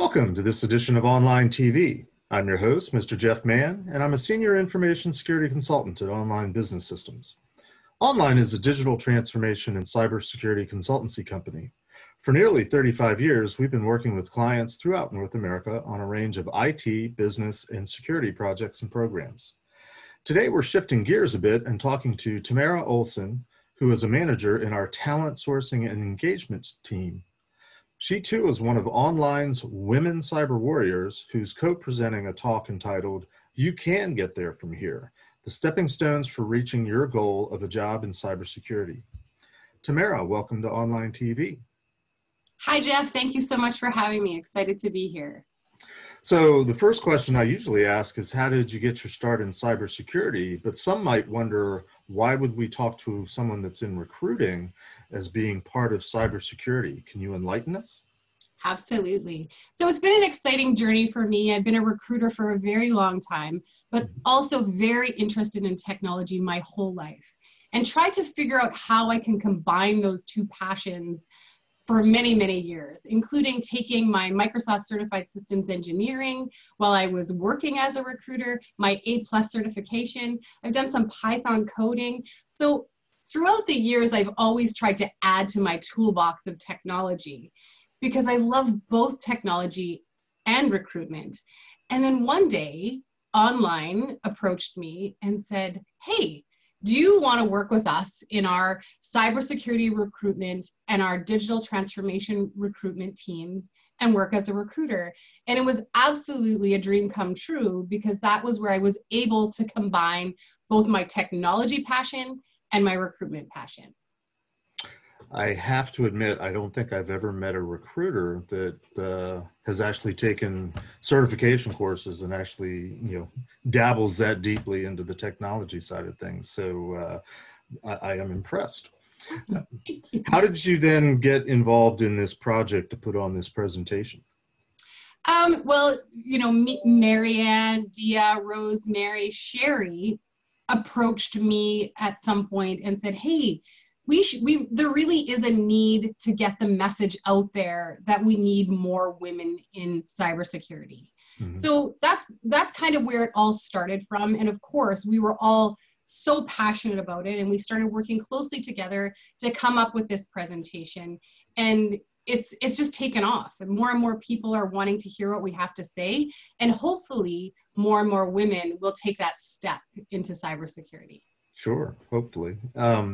Welcome to this edition of Online TV. I'm your host, Mr. Jeff Mann, and I'm a Senior Information Security Consultant at Online Business Systems. Online is a digital transformation and cybersecurity consultancy company. For nearly 35 years, we've been working with clients throughout North America on a range of IT, business, and security projects and programs. Today, we're shifting gears a bit and talking to Tamara Olson, who is a manager in our talent sourcing and engagement team. She too is one of Online's women cyber warriors who's co-presenting a talk entitled, "You Can Get There From Here, the Stepping Stones for Reaching Your Goal of a Job in Cybersecurity." Tamara, welcome to Online TV. Hi, Jeff. Thank you so much for having me. Excited to be here. So the first question I usually ask is, how did you get your start in cybersecurity? But some might wonder, why would we talk to someone that's in recruiting as being part of cybersecurity? Can you enlighten us? Absolutely. So it's been an exciting journey for me. I've been a recruiter for a very long time, but also very interested in technology my whole life, and tried to figure out how I can combine those two passions for many, many years, including taking my Microsoft Certified Systems Engineering while I was working as a recruiter, my A+ certification. I've done some Python coding. So throughout the years, I've always tried to add to my toolbox of technology because I love both technology and recruitment. And then one day, Online approached me and said, "Hey, do you want to work with us in our cybersecurity recruitment and our digital transformation recruitment teams and work as a recruiter?" And it was absolutely a dream come true because that was where I was able to combine both my technology passion and my recruitment passion. I have to admit, I don't think I've ever met a recruiter that has actually taken certification courses and actually, dabbles that deeply into the technology side of things. So I am impressed. Awesome. How did you then get involved in this project to put on this presentation? Well, Marianne, Dia, Rosemary, Sherry approached me at some point and said, "Hey, there really is a need to get the message out there that we need more women in cybersecurity." Mm-hmm. So that's kind of where it all started from. And of course, we were all so passionate about it, and we started working closely together to come up with this presentation. And it's just taken off, and more people are wanting to hear what we have to say. And hopefully more and more women will take that step into cybersecurity. Sure, hopefully. As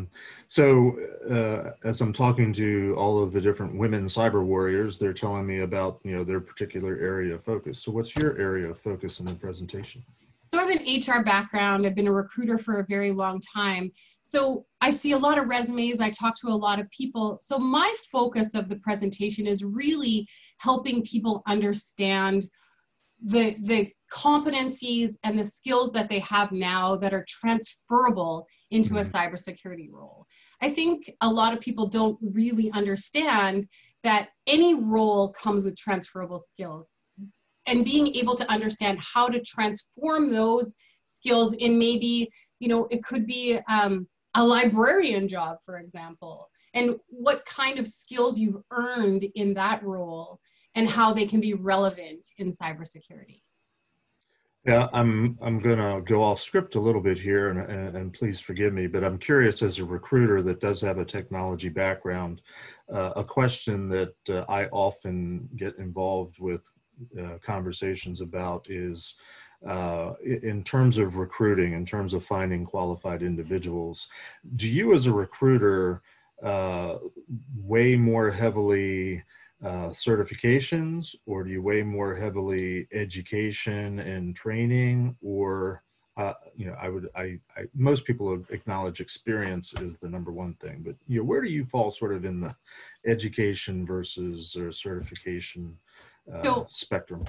I'm talking to all of the different women cyber warriors, they're telling me about, their particular area of focus. So what's your area of focus in the presentation? So I have an HR background. I've been a recruiter for a very long time. So I see a lot of resumes. I talk to a lot of people. So my focus of the presentation is really helping people understand the competencies and the skills that they have now that are transferable into a cybersecurity role. I think a lot of people don't really understand that any role comes with transferable skills, and being able to understand how to transform those skills in maybe, it could be a librarian job, for example, and what kind of skills you've earned in that role and how they can be relevant in cybersecurity. Yeah, I'm going to go off script a little bit here, and please forgive me, but I'm curious, as a recruiter that does have a technology background, a question that I often get involved with conversations about is, in terms of recruiting, in terms of finding qualified individuals, do you as a recruiter weigh more heavily certifications, or do you weigh more heavily education and training? Or most people acknowledge experience is the number one thing, but where do you fall sort of in the education versus certification spectrum?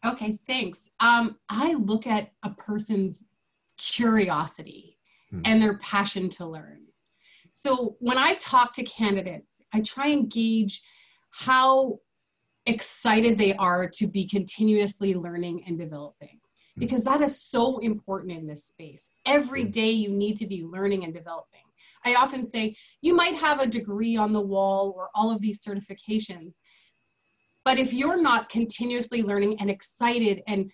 Okay, thanks. I look at a person's curiosity and their passion to learn. So when I talk to candidates, I try and gauge how excited they are to be continuously learning and developing, because that is so important in this space. Every day you need to be learning and developing. I often say, you might have a degree on the wall or all of these certifications, But if you're not continuously learning and excited and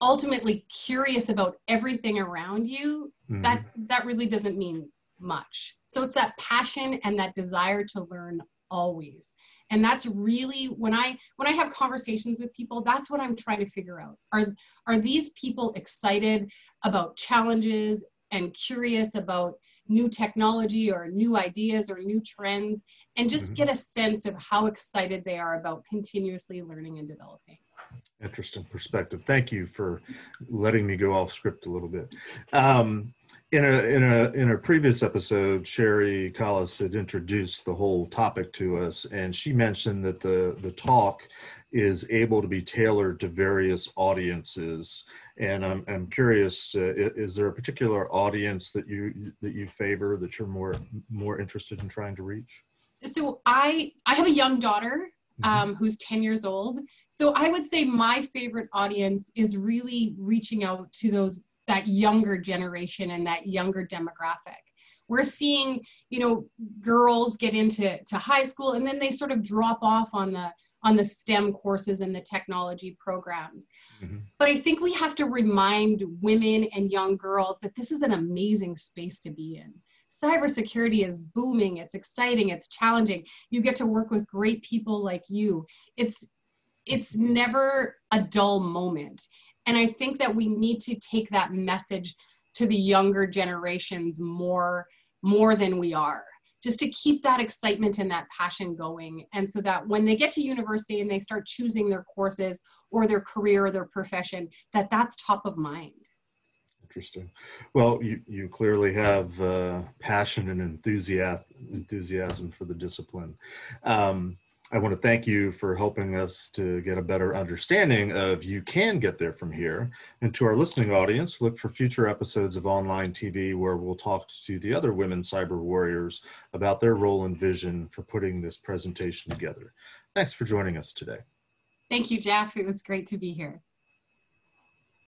ultimately curious about everything around you, that really doesn't mean much. So it's that passion and that desire to learn always. And that's really when I have conversations with people, that's what I'm trying to figure out. Are these people excited about challenges and curious about new technology or new ideas or new trends, and just get a sense of how excited they are about continuously learning and developing. Interesting perspective. Thank you for letting me go off script a little bit. In a previous episode, Sherry Collis had introduced the whole topic to us, and she mentioned that the talk is able to be tailored to various audiences. And I'm curious, is there a particular audience that you favor, that you're more interested in trying to reach? So I have a young daughter who's 10 years old. So I would say my favorite audience is really reaching out to that younger generation and that younger demographic. We're seeing, girls get into high school, and then they sort of drop off on the STEM courses and the technology programs. But I think we have to remind women and young girls that this is an amazing space to be in. Cybersecurity is booming, it's exciting, it's challenging. You get to work with great people like you. It's never a dull moment. And I think that we need to take that message to the younger generations more than we are, just to keep that excitement and that passion going. And so that when they get to university and they start choosing their courses or their career or their profession, that's top of mind. Interesting. Well, you clearly have passion and enthusiasm for the discipline. I want to thank you for helping us to get a better understanding of You Can Get There From Here. And to our listening audience, look for future episodes of Online TV where we'll talk to the other women cyber warriors about their role and vision for putting this presentation together. Thanks for joining us today. Thank you, Jeff. It was great to be here.